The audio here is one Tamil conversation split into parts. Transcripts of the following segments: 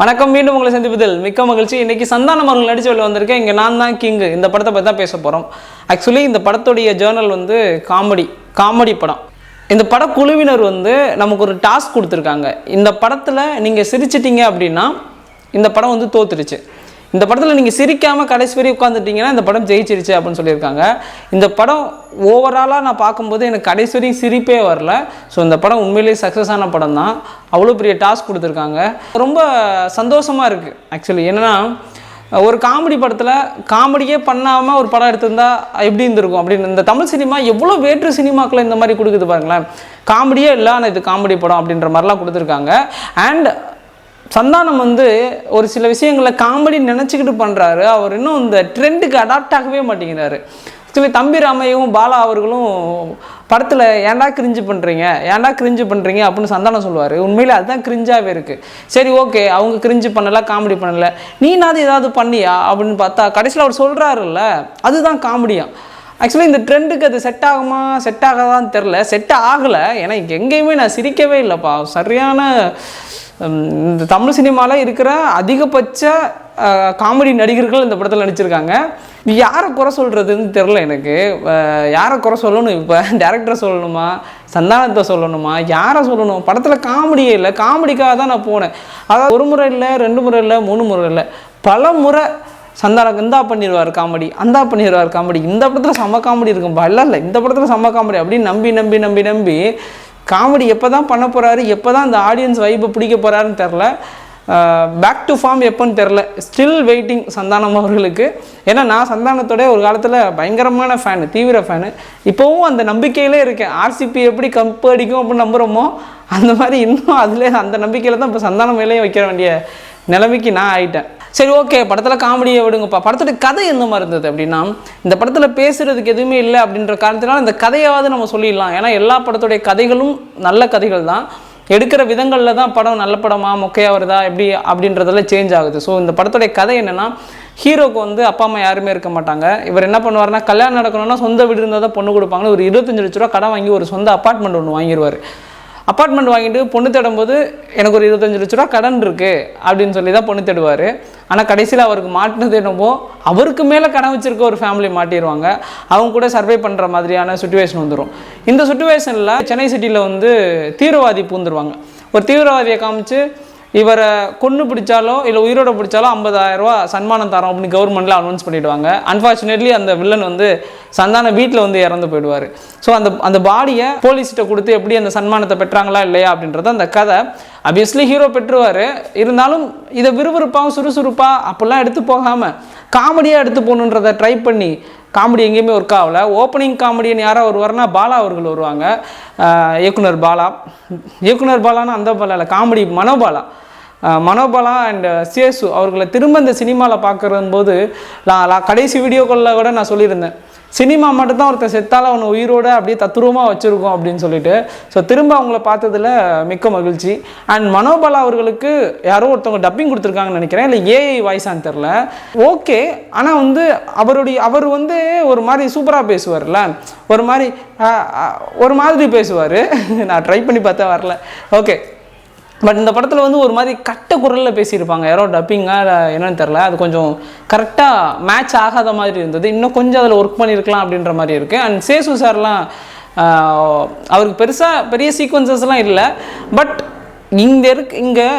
வணக்கம். மீண்டும் உங்களை சந்திப்பதில் மிக்க மகிழ்ச்சி. இன்னைக்கு சந்தானம் அவர்கள் நடிச்சு வெளில வந்திருக்கேன். இங்கே நான் தான் கிங்கு இந்த படத்தை பற்றி தான் பேச போகிறோம். ஆக்சுவலி இந்த படத்துடைய ஜேர்னல் வந்து காமெடி படம். இந்த படக்குழுவினர் வந்து நமக்கு ஒரு டாஸ்க் கொடுத்துருக்காங்க. இந்த படத்தில் நீங்கள் சிரிச்சிட்டிங்க அப்படின்னா இந்த படம் வந்து தோத்துருச்சு. இந்த படத்தில் நீங்கள் சிரிக்காமல் கடைசி வரை உட்காந்துட்டிங்கன்னா இந்த படம் ஜெயிச்சிருச்சு அப்படின்னு சொல்லியிருக்காங்க. இந்த படம் ஓவராலாக நான் பார்க்கும்போது எனக்கு கடைசி வரையும் சிரிப்பே வரல. ஸோ இந்த படம் உண்மையிலேயே சக்ஸஸ் ஆன படம் தான். அவ்வளோ பெரிய டாஸ்க் கொடுத்துருக்காங்க. ரொம்ப சந்தோஷமாக இருக்குது. ஆக்சுவலி என்னென்னா, ஒரு காமெடி படத்தில் காமெடியே பண்ணாமல் ஒரு படம் எடுத்திருந்தால் எப்படி இருந்திருக்கும் அப்படின்னு. இந்த தமிழ் சினிமா எவ்வளோ வேற்று சினிமாக்களை இந்த மாதிரி கொடுக்குது பாருங்களேன். காமெடியே இல்லை, ஆனால் இது காமெடி படம் அப்படின்ற மாதிரிலாம் கொடுத்துருக்காங்க. அண்ட் சந்தானம் வந்து ஒரு சில விஷயங்களை காமெடி நினச்சிக்கிட்டு பண்ணுறாரு. அவர் இன்னும் இந்த ட்ரெண்டுக்கு அடாப்ட் ஆகவே மாட்டேங்கிறாரு. ஆக்சுவலி தம்பி ராமையும் பாலா அவர்களும் படத்தில் ஏன்டா கிரிஞ்சு பண்ணுறீங்க அப்படின்னு சந்தானம் சொல்லுவார். உண்மையிலே அதுதான் கிரிஞ்சாகவே இருக்குது. சரி, ஓகே, அவங்க கிரிஞ்சு பண்ணலை, காமெடி பண்ணலை, நீனாவது ஏதாவது பண்ணியா அப்படின்னு பார்த்தா கடைசியில் அவர் சொல்கிறாருல்ல, அதுதான் காமெடியாக. ஆக்சுவலி இந்த ட்ரெண்டுக்கு அது செட் ஆகாதான்னு தெரில. செட் ஆகலை. ஏன்னா எங்கேயுமே நான் சிரிக்கவே இல்லைப்பா. சரியான இந்த தமிழ் சினிமாவில் இருக்கிற அதிகபட்ச காமெடி நடிகர்கள் இந்த படத்தில் நடிச்சிருக்காங்க. யாரை குறை சொல்கிறதுன்னு தெரில எனக்கு. யாரை குறை சொல்லணும்? இப்போ டேரக்டரை சொல்லணுமா, சந்தானத்தை சொல்லணுமா, யாரை சொல்லணும்? படத்தில் காமெடியே இல்லை. காமெடிக்காக தான் நான் போனேன். அதாவது ஒரு முறை இல்லை, 2 முறை இல்லை, 3 முறை இல்லை, பல முறை சந்தானம் இந்தா பண்ணிடுவார் காமெடி, அந்தா பண்ணிடுவார் காமெடி, இந்த படத்தில் செம்ம காமெடி இருக்கும், இல்லை இந்த படத்தில் செம்ம காமெடி அப்படின்னு நம்பி காமெடி எப்போ தான் பண்ண போகிறாரு, எப்போ தான் அந்த ஆடியன்ஸ் வைப்பை பிடிக்க போகிறாருன்னு தெரில. பேக் டு ஃபார்ம் எப்போன்னு தெரில. ஸ்டில் வெயிட்டிங் சந்தானம் அவர்களுக்கு. ஏன்னா நான் சந்தானத்தோட ஒரு காலத்தில் பயங்கரமான ஃபேனு, தீவிர ஃபேனு. இப்போவும் அந்த நம்பிக்கையிலே இருக்கேன். ஆர்சிபி எப்படி கப் அடிக்கும் அப்படின்னு நம்புகிறோமோ அந்த மாதிரி இன்னும் அதில் அந்த நம்பிக்கையில் தான் இப்போ சந்தானம் மேலேயே வைக்க வேண்டிய நிலைமைக்கு நான் ஆகிட்டேன். சரி, ஓகே, படத்தில் காமெடியை விடுங்கப்பா. படத்தோட கதை எந்த மாதிரி இருந்தது அப்படின்னா, இந்த படத்தில் பேசுகிறதுக்கு எதுவுமே இல்லை அப்படின்ற காரணத்தினால இந்த கதையாவது நம்ம சொல்லிடலாம். ஏன்னா எல்லா படத்துடைய கதைகளும் நல்ல கதைகள் தான். எடுக்கிற விதங்களில் தான் படம் நல்ல படமா மொக்கையாக வருதா எப்படி அப்படின்றதெல்லாம் சேஞ்ச் ஆகுது. ஸோ இந்த படத்துடைய கதை என்னென்னா, ஹீரோக்கு வந்து அப்பா அம்மா யாருமே இருக்க மாட்டாங்க. இவர் என்ன பண்ணுவார்னா, கல்யாணம் நடக்கணும்னா சொந்த வீடு இருந்தால் தான் பொண்ணு கொடுப்பாங்கன்னு ஒரு 25 லட்ச ரூபா கடன் வாங்கி ஒரு சொந்த அப்பார்ட்மெண்ட் ஒன்று வாங்கிடுவார். அப்பார்ட்மெண்ட் வாங்கிட்டு பொண்ணு தேடும்போது எனக்கு ஒரு 25 லட்ச ரூபா கடன் இருக்குது அப்படின்னு சொல்லி தான் பொண்ணு தேடுவார். ஆனால் கடைசியில் அவருக்கு மாட்டினது என்னமோ அவருக்கு மேலே கடன் வச்சுருக்க ஒரு ஃபேமிலி மாட்டிடுவாங்க. அவங்க கூட சர்வை பண்ணுற மாதிரியான சுச்சுவேஷன் வந்துடும். இந்த சுச்சுவேஷனில் சென்னை சிட்டியில் வந்து தீவிரவாதி பூந்துருவாங்க. ஒரு தீவிரவாதியை காமிச்சு இவரை கொன்று பிடிச்சாலோ இல்லை உயிரோட பிடிச்சாலோ 50,000 ரூபா சன்மானம் தரோம் அப்படின்னு கவர்மெண்ட்டில் அனௌன்ஸ் பண்ணிவிடுவாங்க. அன்ஃபார்ச்சுனேட்லி அந்த வில்லன் வந்து சந்தான வீட்டில் வந்து இறந்து போயிடுவார். ஸோ அந்த பாடியை போலீஸ்கிட்ட கொடுத்து எப்படி அந்த சன்மானத்தை பெற்றாங்களா இல்லையா அப்படின்றது அந்த கதை. ஆப்வியஸ்லி ஹீரோ பெற்றுவார். இருந்தாலும் இதை விறுவிறுப்பாகவும் சுறுசுறுப்பாக அப்படிலாம் எடுத்து போகாமல் காமெடியாக எடுத்து போகணுன்றதை ட்ரை பண்ணி காமெடி எங்கேயுமே ஒர்க் ஆகலை. ஓப்பனிங் காமெடின்னு யாராவது வருவார்னா பாலா அவர்கள் வருவாங்க. இயக்குனர் பாலானா அந்த பாலா இல்லை, காமெடி மனோபாலா அண்ட் சேசு அவர்களை திரும்ப இந்த சினிமாவில் பார்க்குற போது நான் கடைசி வீடியோக்களில் கூட நான் சொல்லியிருந்தேன், சினிமா மட்டும்தான் ஒருத்தர் செத்தால் அவனை உயிரோடு அப்படியே தத்துரூபமாக வச்சுருக்கோம் அப்படின்னு சொல்லிட்டு. ஸோ திரும்ப அவங்கள பார்த்ததில் மிக்க மகிழ்ச்சி. அண்ட் மனோபாலா அவர்களுக்கு யாரோ ஒருத்தவங்க டப்பிங் கொடுத்துருக்காங்கன்னு நினைக்கிறேன், இல்லை ஏஐ வாய்ஸான்னு தெரில. ஓகே, ஆனால் வந்து அவர் வந்து ஒரு மாதிரி சூப்பராக பேசுவார்ல, ஒரு மாதிரி பேசுவார். நான் ட்ரை பண்ணி பார்த்தா வரல. ஓகே, பட் இந்த படத்தில் வந்து ஒரு மாதிரி கட்ட குரலில் பேசியிருப்பாங்க. யாரோ டப்பிங்காக என்னன்னு தெரில. அது கொஞ்சம் கரெக்டாக மேட்ச் ஆகாத மாதிரி இருந்தது. இன்னும் கொஞ்சம் அதில் ஒர்க் பண்ணியிருக்கலாம் அப்படின்ற மாதிரி இருக்குது. அண்ட் சேசு சார்லாம் அவருக்கு பெரிய சீக்வன்சஸ்லாம் இல்லை. பட் இங்கே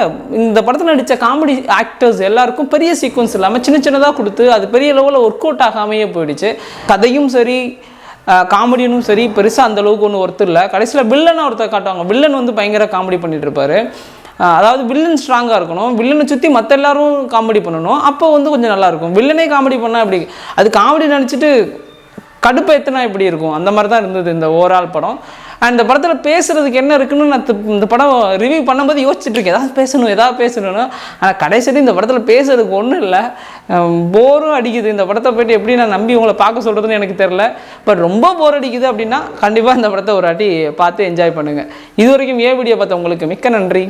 இந்த படத்தில் நடித்த காமெடி ஆக்டர்ஸ் எல்லாருக்கும் பெரிய சீக்வன்ஸ் இல்லாமல் சின்னதாக கொடுத்து அது பெரிய லெவலில் ஒர்க் அவுட் ஆகாமையே போயிடுச்சு. கதையும் சரி காமெடியும் சரி பெருசாக அந்தளவுக்கு ஒன்றும் ஒருத்தர் இல்லை. கடைசியில் வில்லனை ஒருத்தர் காட்டுவாங்க. வில்லன் வந்து பயங்கர காமெடி பண்ணிகிட்டு இருப்பார். அதாவது வில்லன் ஸ்ட்ராங்காக இருக்கணும், வில்லனை சுற்றி மற்ற எல்லாரும் காமெடி பண்ணணும், அப்போ வந்து கொஞ்சம் நல்லாயிருக்கும். வில்லனே காமெடி பண்ணால் அப்படி அது காமெடி நினச்சிட்டு கடுப்பை எத்தனை எப்படி இருக்கும், அந்த மாதிரி தான் இருந்தது இந்த ஓவரால் படம். அண்ட் இந்த படத்தில் பேசுகிறதுக்கு என்ன இருக்குன்னு நான் இந்த படம் ரிவ்யூ பண்ணும்போது யோசிச்சுட்ருக்கேன், ஏதாவது பேசணும்னு. ஆனால் கடைசியில் இந்த படத்தில் பேசுறதுக்கு ஒன்றும் இல்லை, போரும் அடிக்குது. இந்த படத்தை போய்ட்டு எப்படி நான் நம்பி உங்களை பார்க்க சொல்கிறதுன்னு எனக்கு தெரில. பட் ரொம்ப போர் அடிக்குது அப்படின்னா கண்டிப்பாக இந்த படத்தை ஒரு வாட்டி பார்த்து என்ஜாய் பண்ணுங்கள். இது வரைக்கும் வீடியோ பார்த்த உங்களுக்கு மிக்க நன்றி.